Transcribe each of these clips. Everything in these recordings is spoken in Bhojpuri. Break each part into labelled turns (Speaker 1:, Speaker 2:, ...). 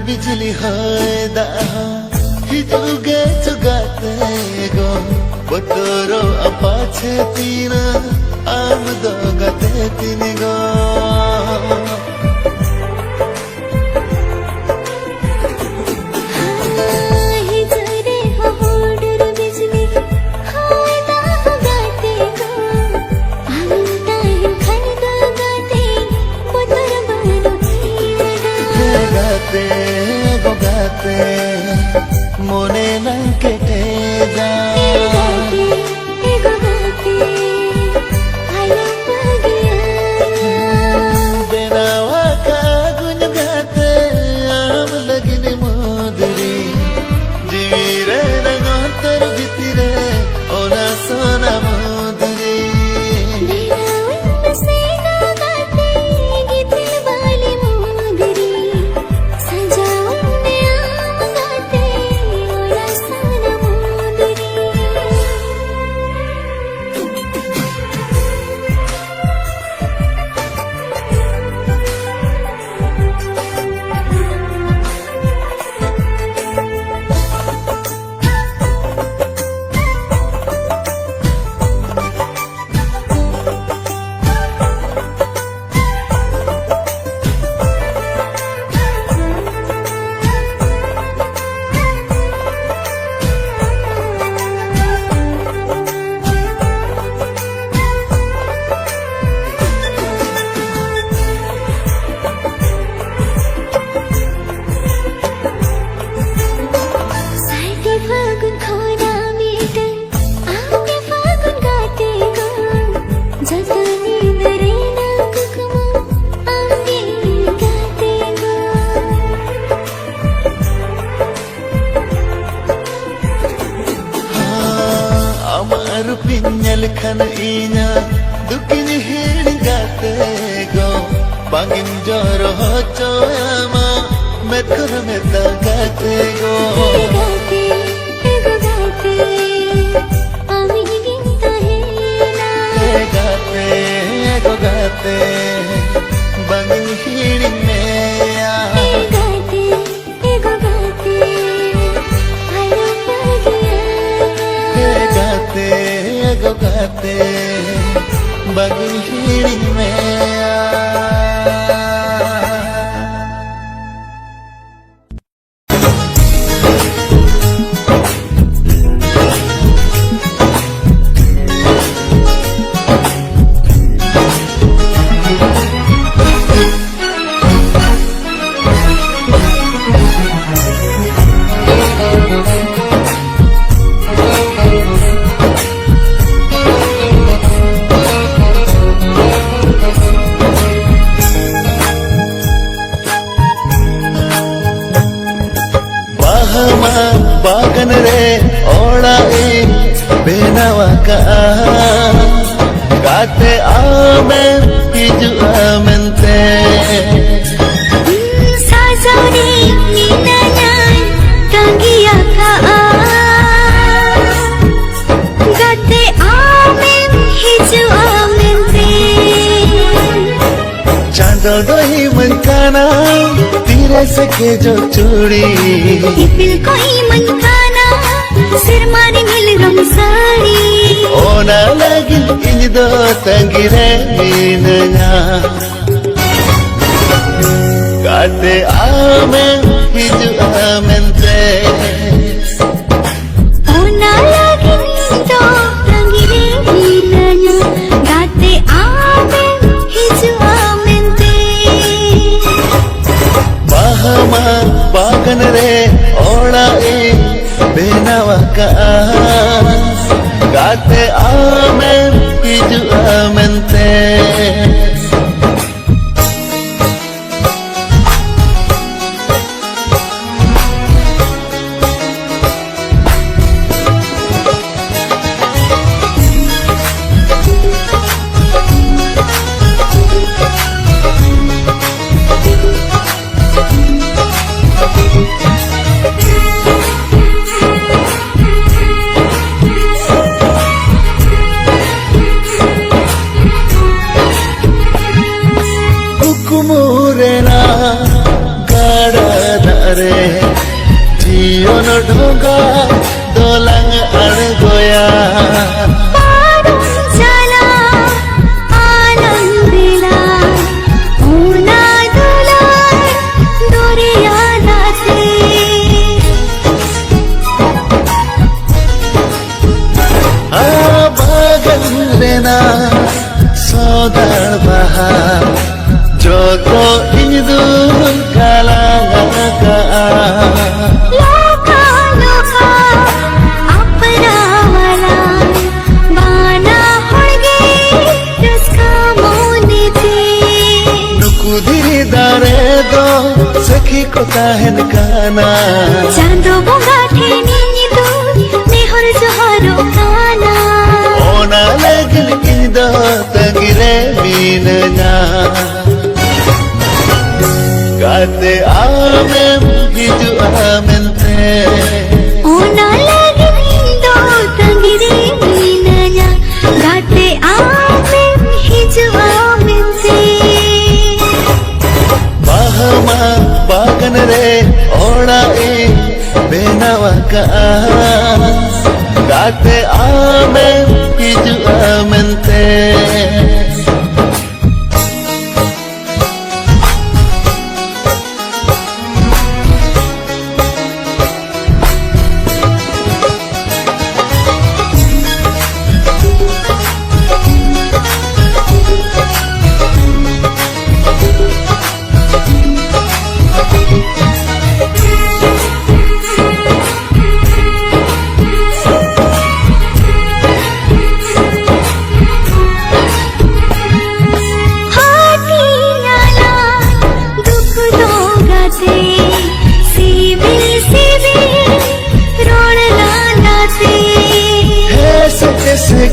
Speaker 1: बिजली होएदा हिजुगे चुगाते गो बतरो अपाछे तीना आम दो गते तीन गो मोने लंकेटे जा बेनावा का गुन गाते आम लगिन मोदरी जीरे रंगोतर भितरे ओना सोना मोदरी पिन्यल खन इना दुकिन हिड़ गाते गो बांगिन जोरो हो चोयामा मेथुर में गाते गो गाते आमी गिनता है ना गाते गो गाते बांगिन हिड़ में आ गाते गो गाते आयो गाते गो गाते बागिन हिड़ी में बागन रे ओड़ा बेनवा का गाते आमें हिजु आमेंते
Speaker 2: साजोनी नीनानान कंगिया का गाते आमें हिजु आमेंते
Speaker 1: चांदो दोही मनकाना तीरे सके जो चूड़ी
Speaker 2: इपिल कोई मनकाना सिर मारी मिल रमसारी
Speaker 1: ओना लगी इन दो तंगिरे मीनना गाते आमें हिजु आमेंते
Speaker 2: ओना लगी इन दो तंगिरे मीनना गाते आमें हिजु आमेंते
Speaker 1: bahama bagan re ola benawa ka gate amen hiju amente ko tahen kana
Speaker 2: Chando bonga theni tu nehor joharo kana
Speaker 1: Ona lagil indo tangire minanya Gate amem hiju amente
Speaker 2: Ona lagi indo tangire minanya Gate amem hiju amente
Speaker 1: Bahama bagan re ola e benawa ka Gate amem hiju amente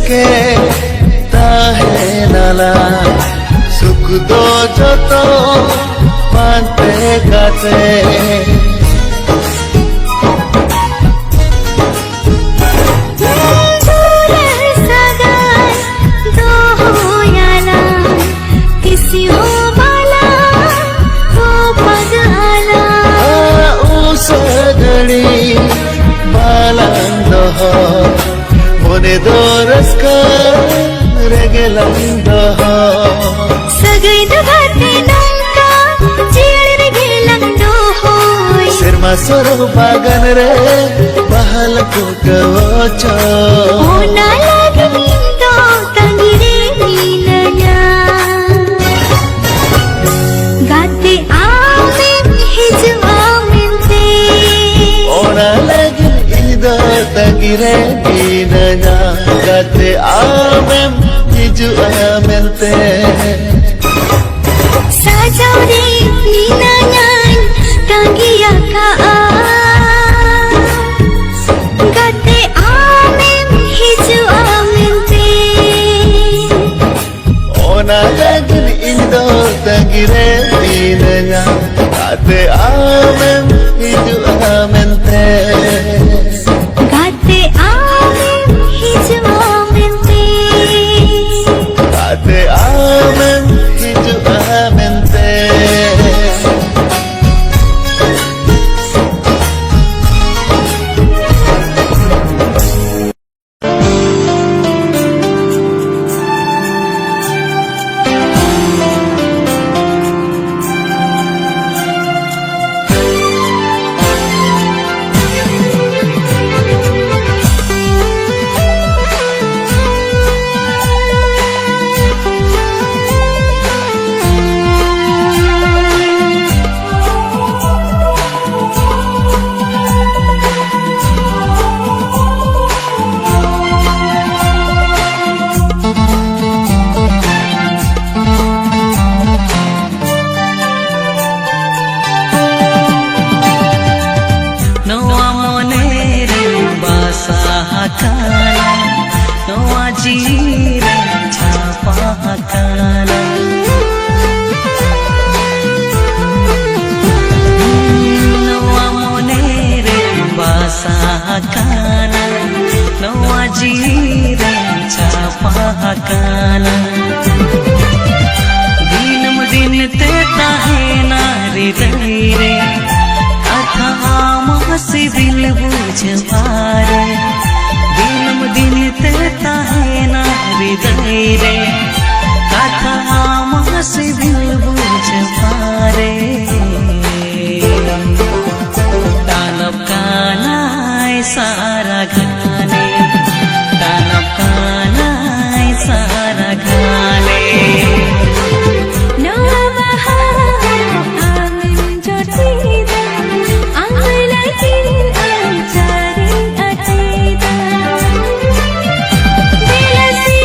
Speaker 1: के ताहे नाला सुख दो जतो पांते गाते Mone doras ka regelando
Speaker 2: Sagai da bhate nangka jiyar regelando hoy
Speaker 1: Sirma soro bagan re bahal ko kawocho
Speaker 2: Ona lagi indo tangire minanya Gate amem hiju amente
Speaker 1: Ona lagi indo tangire minanya Gate amem hiju amente
Speaker 2: Sajau re minanya tangiya ka Gate amem hiju amente
Speaker 1: Ona lagi indo tangire minanya Gate amem hiju amente
Speaker 2: Gate amem hiju amente
Speaker 1: Gate amem hiju amente
Speaker 2: Bila si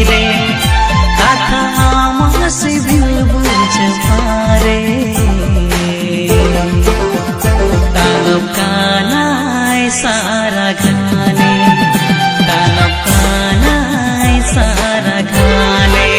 Speaker 3: रे कथा आमासे बुझ पारे तालब कानाय सारा गाने तालब कानाय सारा गाने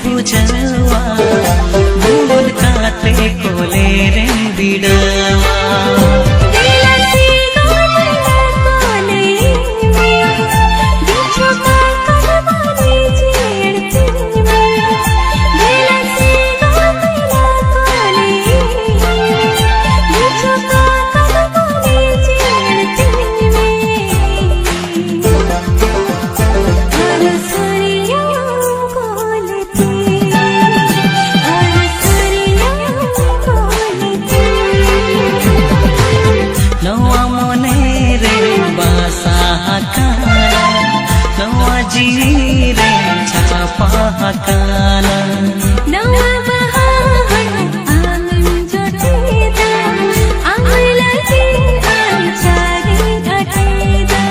Speaker 3: बुझवा भूल काते कोले रे बिड़वा जी रे छापा काना
Speaker 2: नवा बहार आंगन जोटेदा आंगला जी आंचारी घटेदा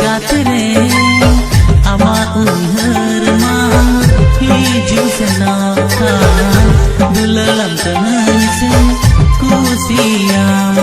Speaker 2: गाते रे आमाहुई हरमा हे चुशनो तुला रंगने से खुशियाँ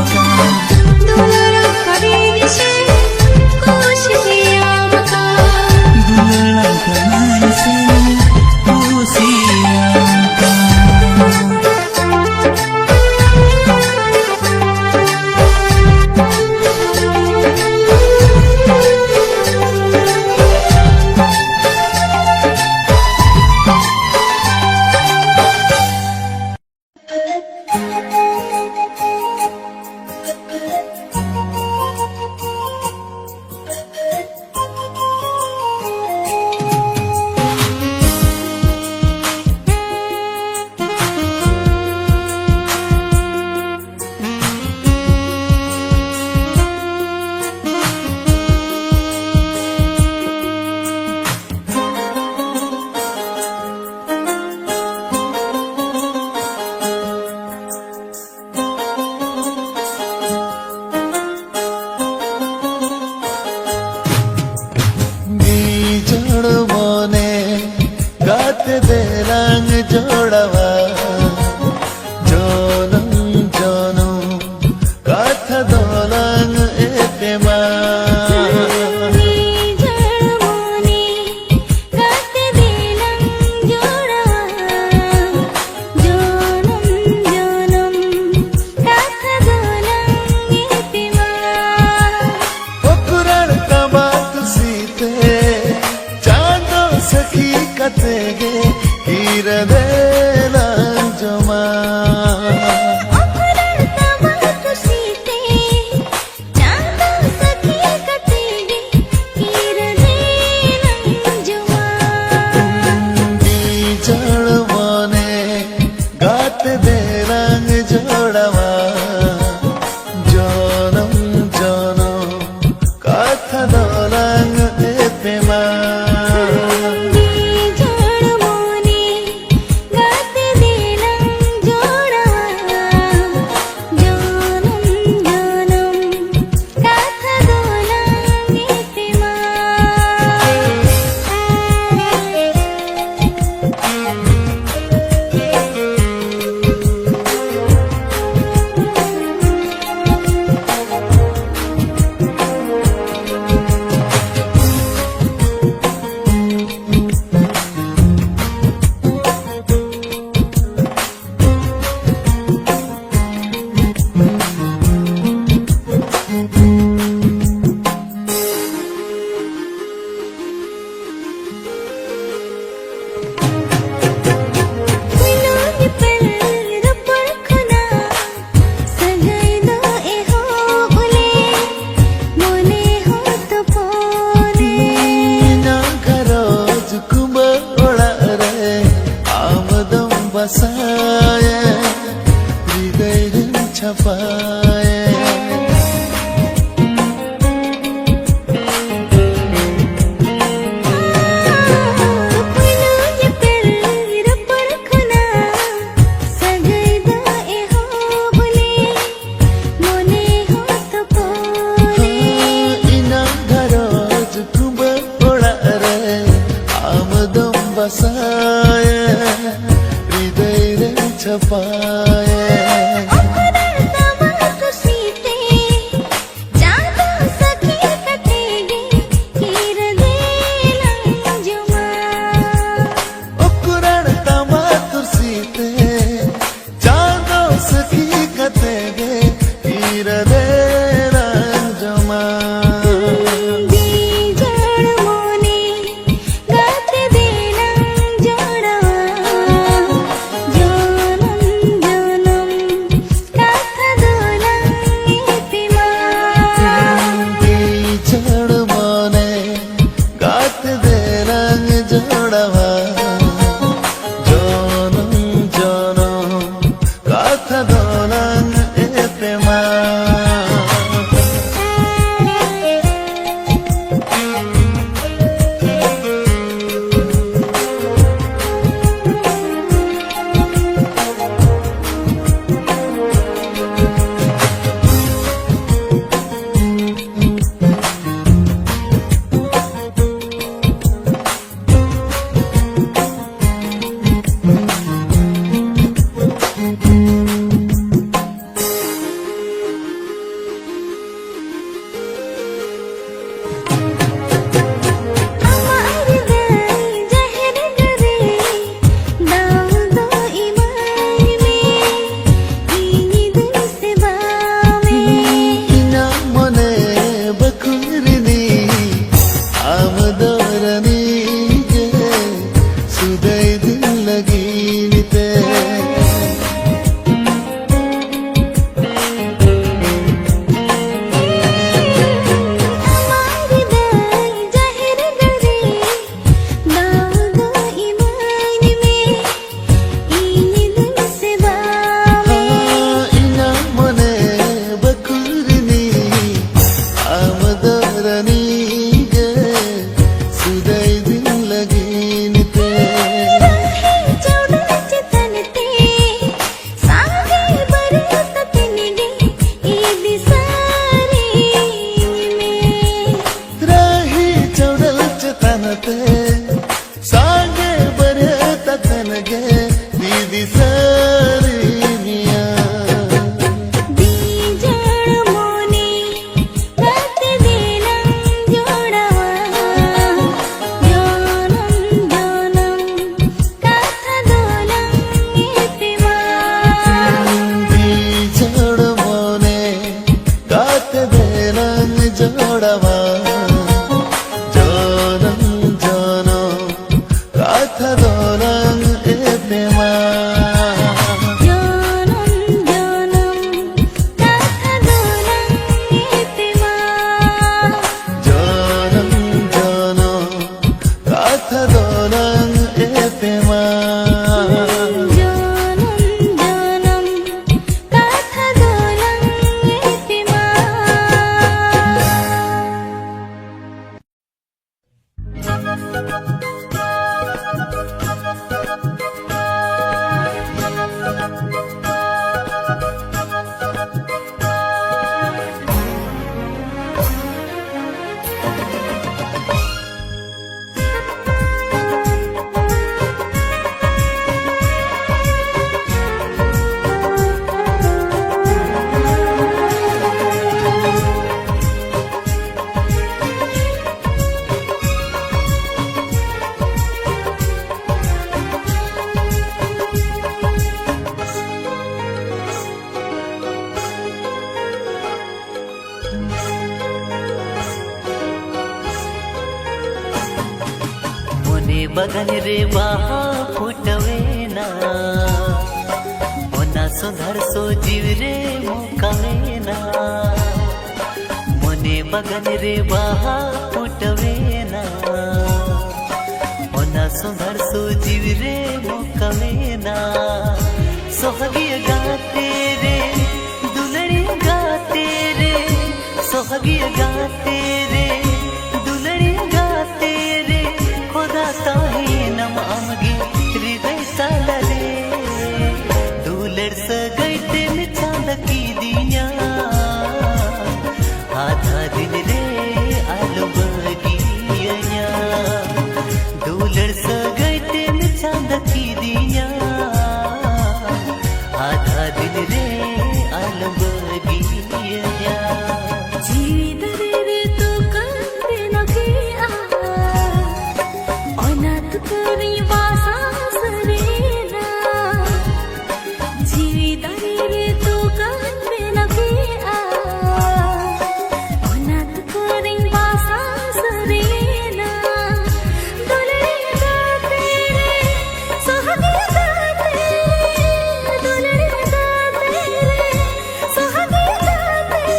Speaker 1: छपाए बसाए हृदय रे छपाए
Speaker 3: बगन रे बाहा फुटवेना मोना सुंदर सो जीव रे मुकवेना मोने बगन रे बाहा फुटवेना मोना सुंदर सो जीव रे मुकवेना सोहगिय गाते रे सुहागी गाते रे दुलड़ी गाते रे खुदा ताही नम आमगे हृदय साल रे दुलड़ सगैते में चांद की दिया आधा दिन रे आलो बगिया दुलड़ सगैते में चांद की दिया आधा दिन रे आलो बगिया
Speaker 2: जीवित रे तू कंदे न किया अनाथ करी वासास रेना जीवित रे तू कंदे न किया अनाथ करी वासास रेना दुलड़ी गाते रे सुहागी गाते दुलड़ी गाते रे सुहागी गाते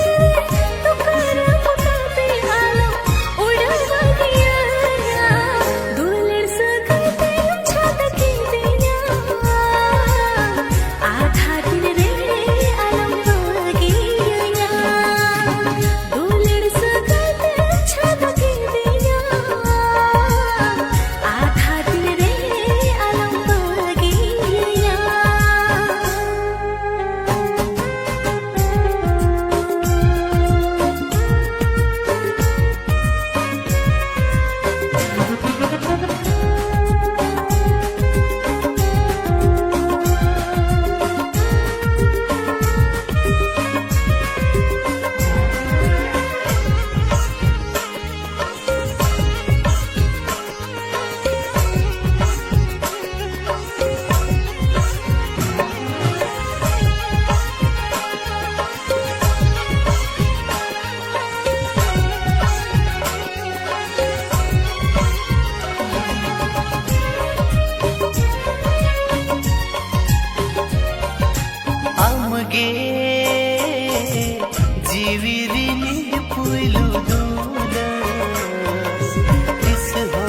Speaker 2: तू कर पुकाते आलो उड़ा गया दुलड़ सगते छत की दिया आधा दिन रे आलम बगिया दुलड़ सगते छत की दिया आधा दिन रे आलम बगिया
Speaker 3: आमगे जीविरिनी पुलु दूल इस हो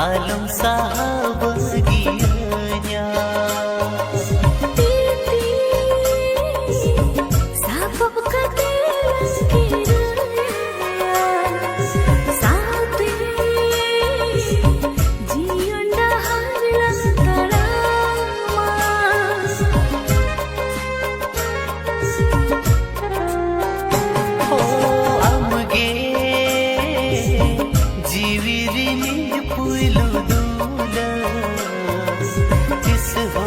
Speaker 3: आलम साहब गिया
Speaker 2: पीती सापब कते लस्किरा साथे जीवंडा हारला तळामा
Speaker 3: हो आमगे जीविरिनी पुलु दूल इस हो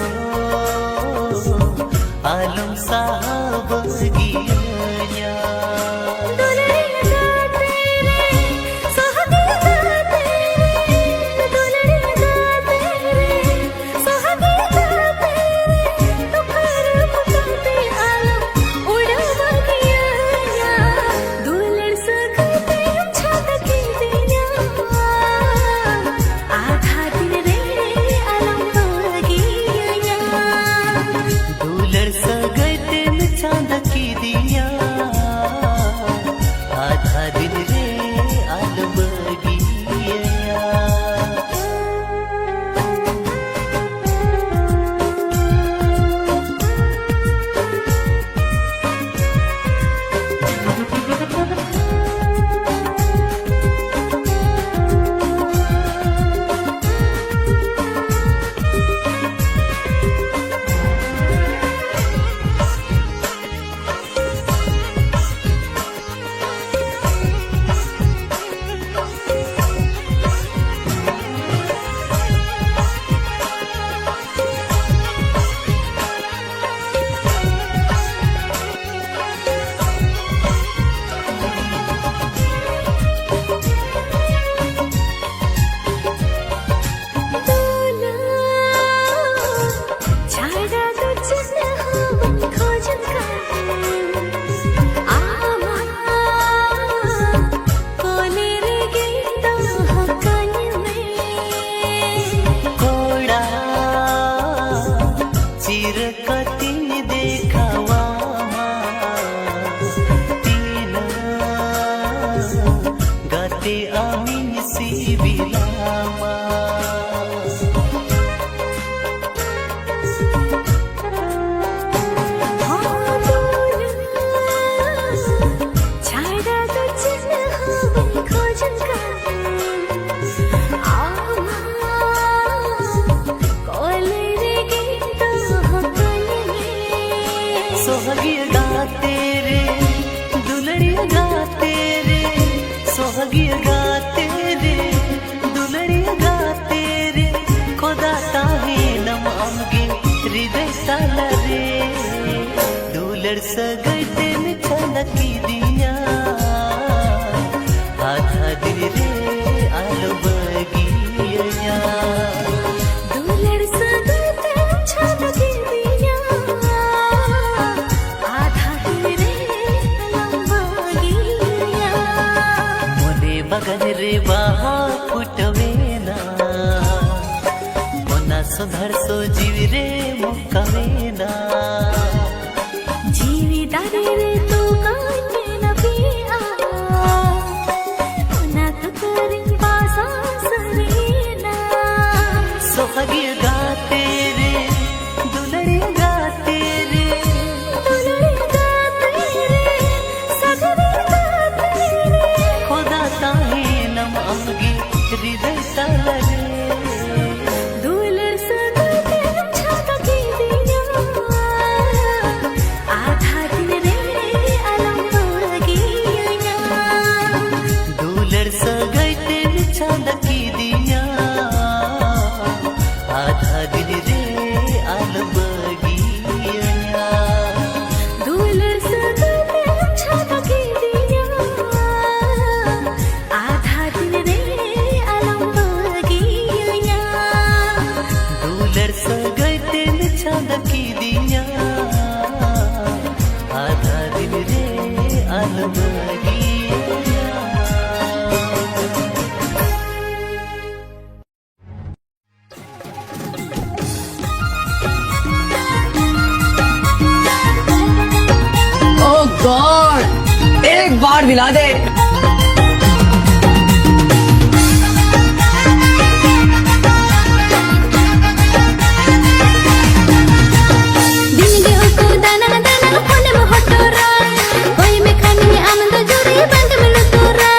Speaker 3: आलम साहब गिया
Speaker 2: दुलड़ी गाते रे सुहागी गाते दुलड़ी गाते रे सुहागी गाते तू कर पुकाते आलो उड़ा गया दुलड़ सगते छत की दिया आधा दिन रे आलम बगिया
Speaker 3: दुलड़ सगते में चांद की दिया आधा दिन रे आलो बगिया
Speaker 2: छाड़ा तुझसे हम खोजन आमा कोने रे गीता हकन में
Speaker 3: कोड़ा चिरकतीन देखावा तीन गाते आमीन सिबिलामा
Speaker 2: हाँ
Speaker 3: तालरे दुलर सगळेन छलकी दिया आधा दिल रे आलो बगिया
Speaker 2: दुलर सगळेन छलकी दिया आधा दिल रे आलो बगिया
Speaker 3: मोने बगन रे बाहा फुटवेना मोना सुधार सो जीव रे मुकावेना
Speaker 2: जीविदारी रे तू काटे न पिया पुन्हा तू करीन बासा सरीना
Speaker 3: सोहगी गाते रे दुलड़ी गाते रे
Speaker 2: दुलड़ी गाते रे सगरी गाते रे
Speaker 3: खुदा ताहे नम अंगी हृदय तालरे
Speaker 2: दुलर सगळेन छलकी दिया आधा दिल रे आलो बगिया
Speaker 3: दुलर सगळेन छलकी दिया आधा दिल रे आल बगिया
Speaker 2: दुलर सगळेन छलकी दिया आधा दिल रे आलो बगिया
Speaker 3: दुलर सगळेन छलकी दिया आधा दिल रे आल बगिया
Speaker 4: ओह गॉड एक बार दिला दे
Speaker 2: दिन गे उको दाना दाना फोने में हटोरा कोई में खानी आमंद जोरी बंद में लतोरा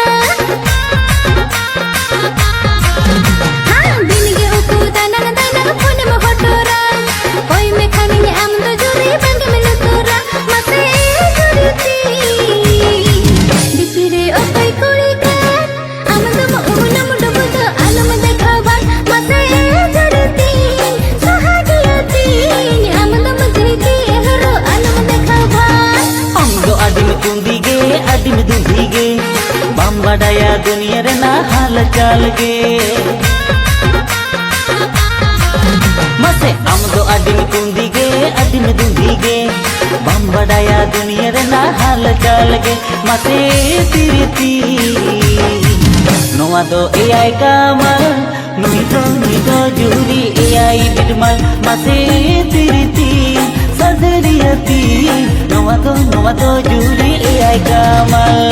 Speaker 2: हाँ दिन गे उको दाना दाना फोने में हटोरा कोई में खानी आमंद जोरी बंद में लतोरा मते जोरीती दिपिरे ओपई कोई का आमंद म उना मुडो बुदो आलम देखावा मते जोरीती सहागियती आमंद मजरीती हरो आलम देखावा
Speaker 3: अंगो आदिम कुंदीगे आदिम दुंदीगे बाम बड़ाया दुनिया रे ना हाल चाल गे मसे आमदो आदिम कुंदीगे आदिम दुंदीगे बाम बड़ाया दुनिया रे ना हाल चाल गे मसे तिरती नोआ दो एआई कामल नुई दो जुरी एआई बिडमल मसे तिरती सदरियती नोआ दो जुरी एआई कामल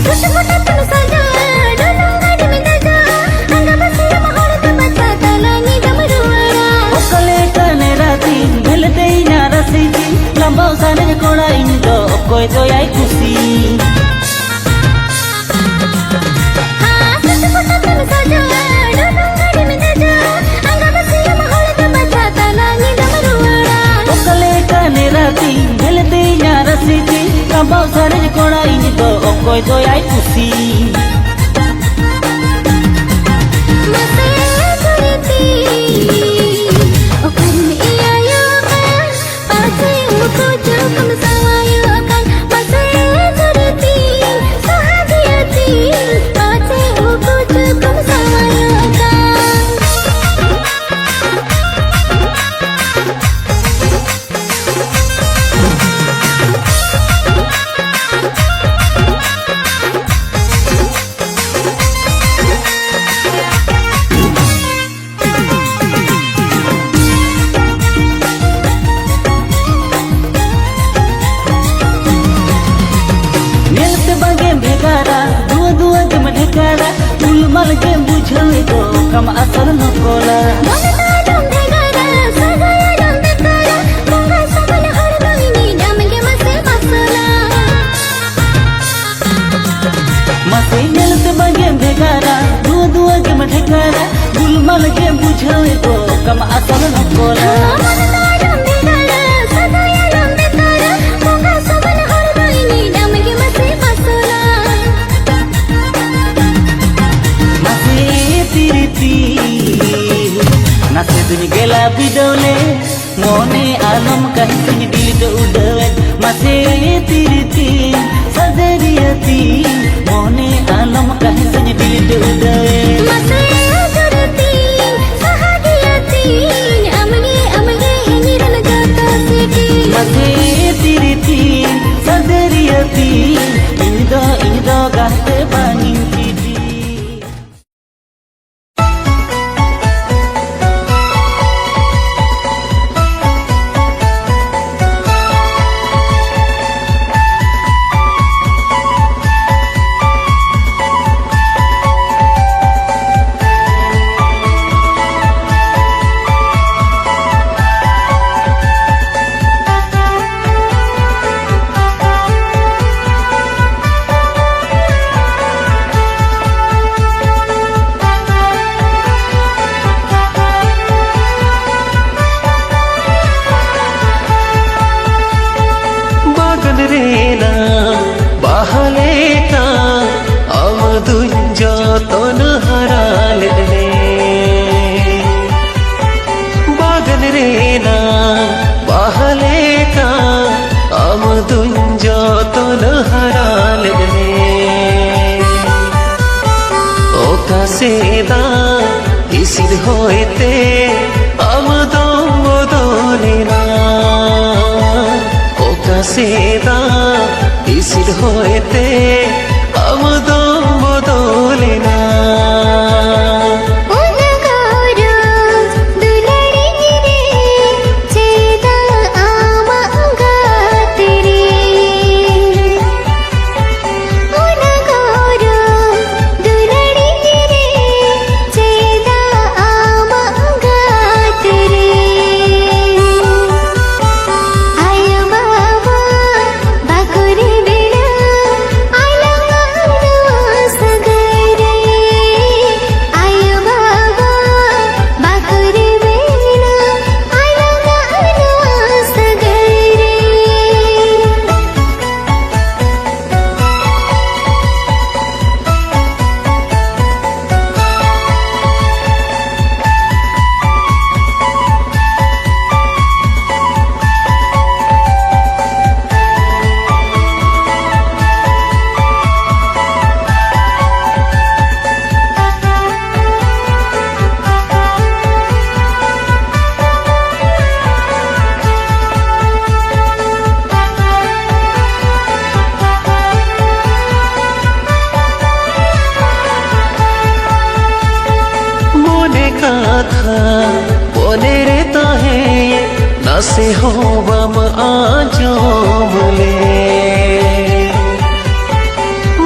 Speaker 2: सुटफुटा तन सजा डोलो गाड़ी में दजा अंगा बसिया महल का बच्चा तलानी डमरुआरा
Speaker 3: ओकले कने राती भेलते ना रसीती लंबा साने कोड़ा इंदो कोई तो याई खुशी
Speaker 2: हाँ सुटफुटा तन सजा डोलो गाड़ी में दजा अंगा बसिया महल का बच्चा तलानी डमरुआरा
Speaker 3: ओकले कने राती भेलते ना रसीती लंबा साने कोड़ा इंदो कोई तो याई खुशी
Speaker 2: मते जोरीती ओ करीन इया kan पासे उको जो कम सवायो kan मते जोरीती सहागियती पासे उको जो कम सवायो kan
Speaker 3: नेलते बागे भेगारा दुआ के मढेकारा तुलमल के बुझल तो कम असर न कोला
Speaker 2: Mana dam dhegara sagaya dam dekara Bunga sabal har noini dam ge mase masala
Speaker 3: बिगाड़ा गुलमाल के बुझावे को कम असल न कोला
Speaker 2: मन तारम बिगाड़ा सदायालम बितारा मुखा सबन हर दोइनी नमगे मसे मसोला
Speaker 3: मसे तिरती नसे दुनी गेला बिडोले मोने आलम कहीं सुनी दिल तो उड़वे मसे तिरती सदरियती मोने आलम कहीं सुनी दिल तो उड़वे
Speaker 2: मसे जुरती सहागियती अमगे अमगे हिरन जाता सिटी
Speaker 3: मसे तिरती सदरियती इंदो गाते बानी चिटी
Speaker 1: सेदा इसिर होते आमदो दोलेना ओका सेदा इसिर होते आमदो दोलेना से हो बम आजो बोले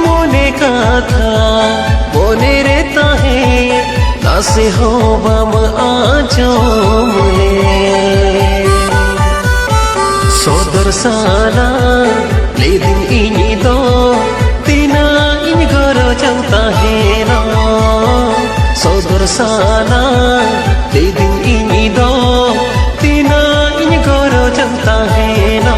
Speaker 1: मोने का था मोने रहता है ना से हो बम आजो बोले सोदर साला ले दिन इनी दो तीना इन घरो चलता है ना सोदर साला ले दिन इनी दो तीना इन घरो चलता है ना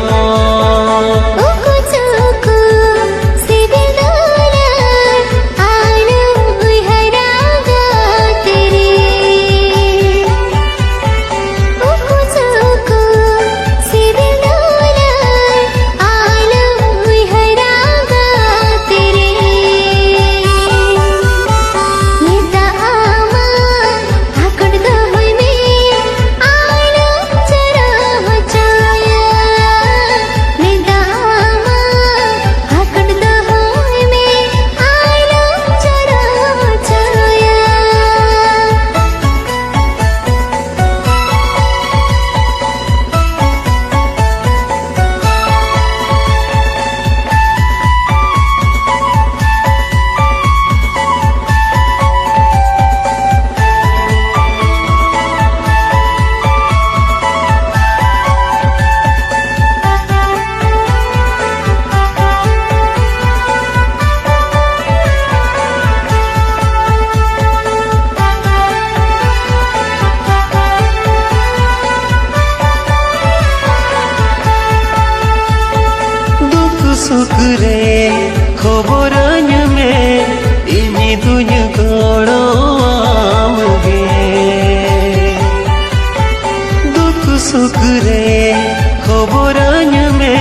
Speaker 1: रे खबराñ मे इनि दुñ गड़ोआमगे दुख सुख रे खबराñ मे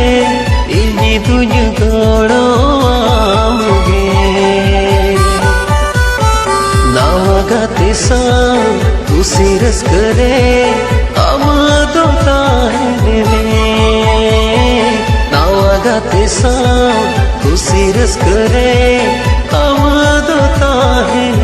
Speaker 1: इनि दुñ गड़ोआमगे नावा गाते सां खुशी रस्का रे आमादो ताहेन नावा गाते सां खुशी रस्का रे आमादो ताहेन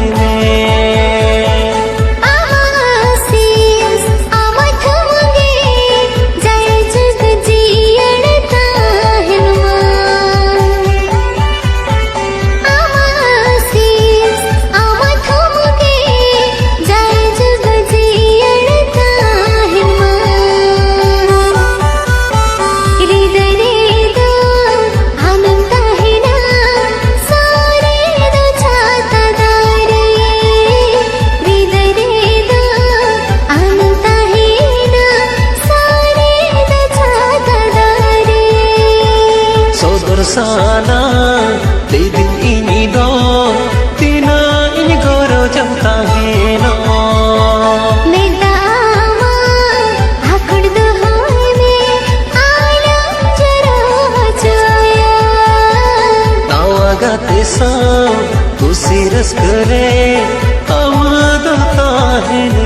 Speaker 1: Sana lidin ini do tina ini goro jam taheno
Speaker 2: medama akad do hoy me alam jara joya
Speaker 1: nawa gate sa Khushi Ruska रे आमादो ताहेन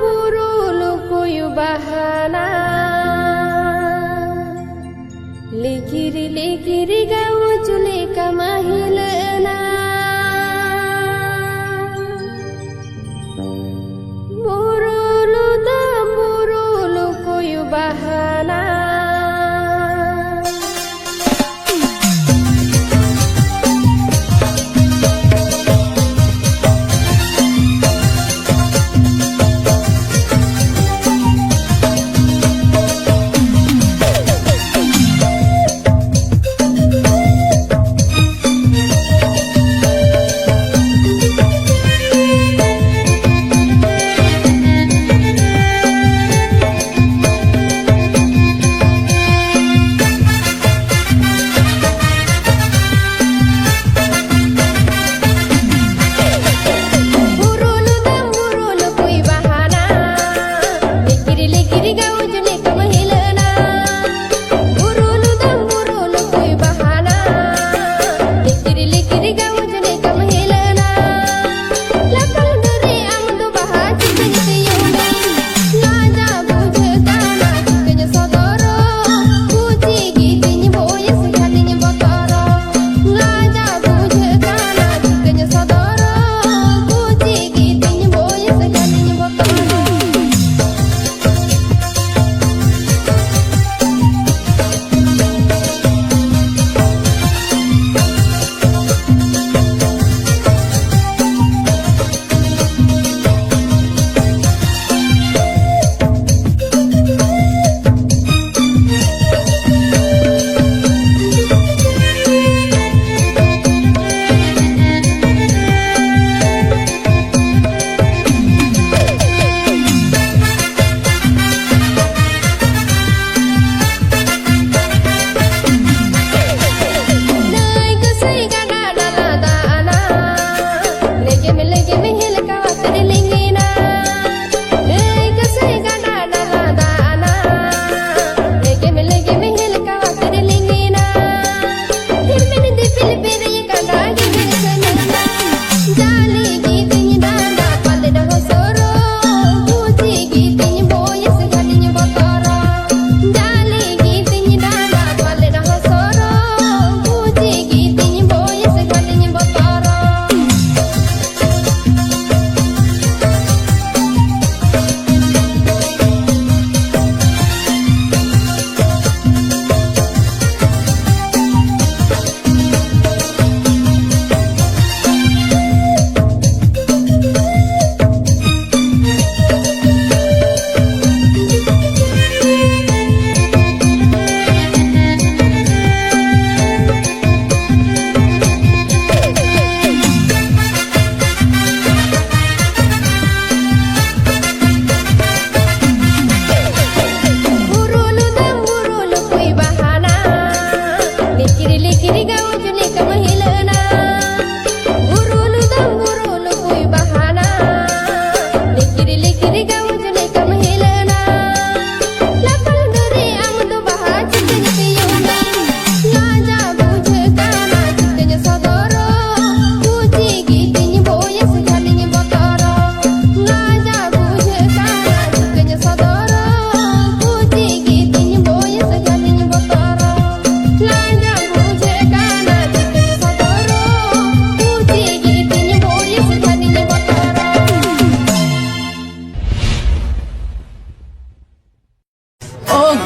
Speaker 2: Murulu koyu bahana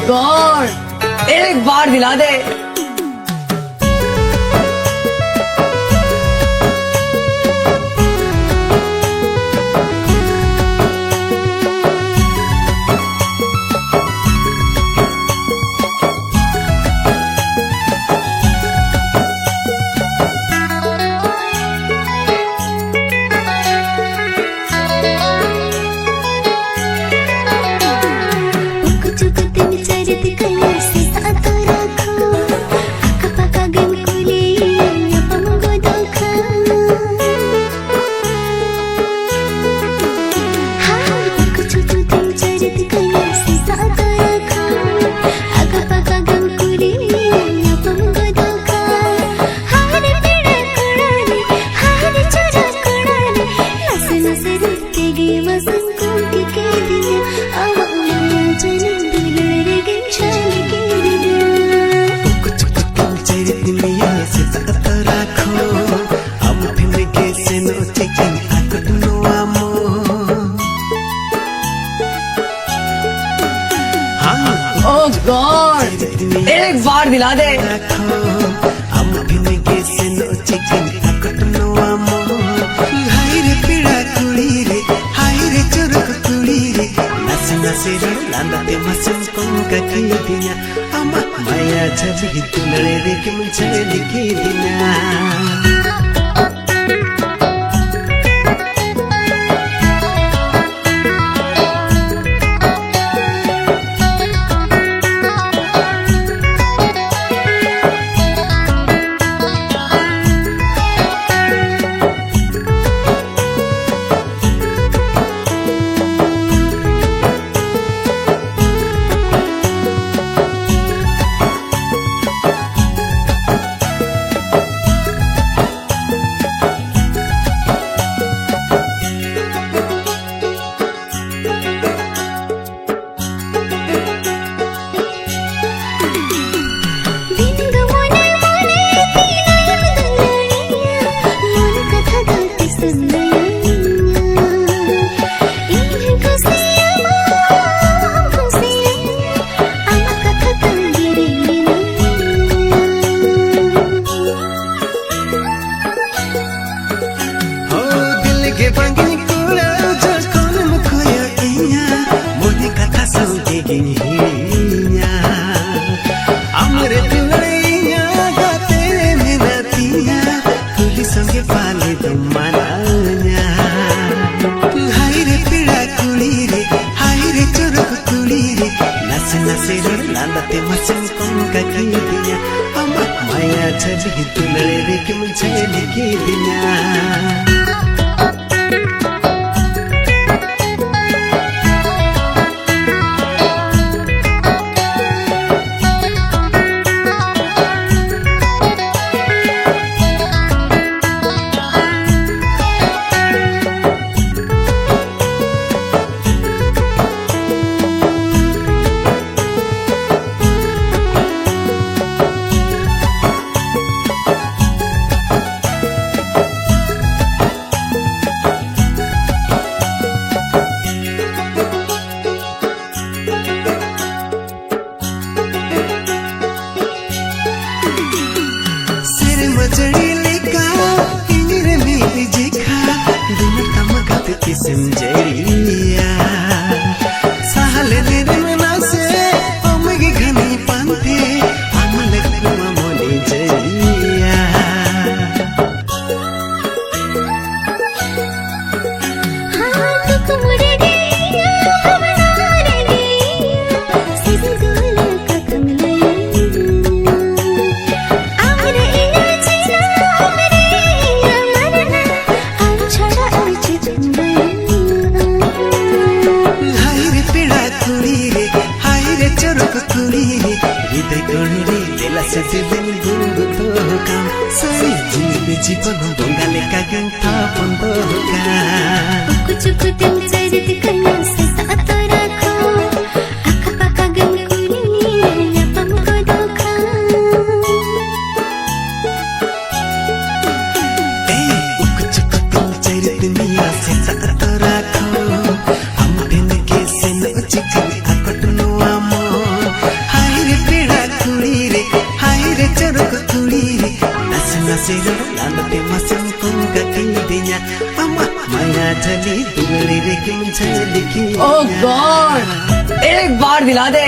Speaker 4: गॉड एक बार दिला दे। गॉड एक बार दिला दे।
Speaker 1: माया छवि तुलड़े देख मुझे लिखी दिया। माया छवि तुलड़े देख मुझे लिखी दिया। Sinjeria sahale dere na se omge ghani pante amale kuma moni jeriya
Speaker 2: हाथ कुमड़े गया हमारा रे सिर गोल कदम ले आमरे इलाचिना आमरे मरना आम छड़ा आचे तुंबे
Speaker 1: हृदय गणरे देला से दिन गुंगु तो काम सही जीवन बंगाले का गंथा बंद का
Speaker 2: कुछ कुछ चरित कन्या से साथ रखो आका पाका गंगुली या पमको धोखा
Speaker 1: कुछ कुछ चरित मिया से साथ रखो हम दिन के से न चिकन अकटनो आमो
Speaker 5: kasih lalate masuk kong kakidinya mama maya jali dugli rekin jali ki
Speaker 4: ओह गॉड एक बार दिला दे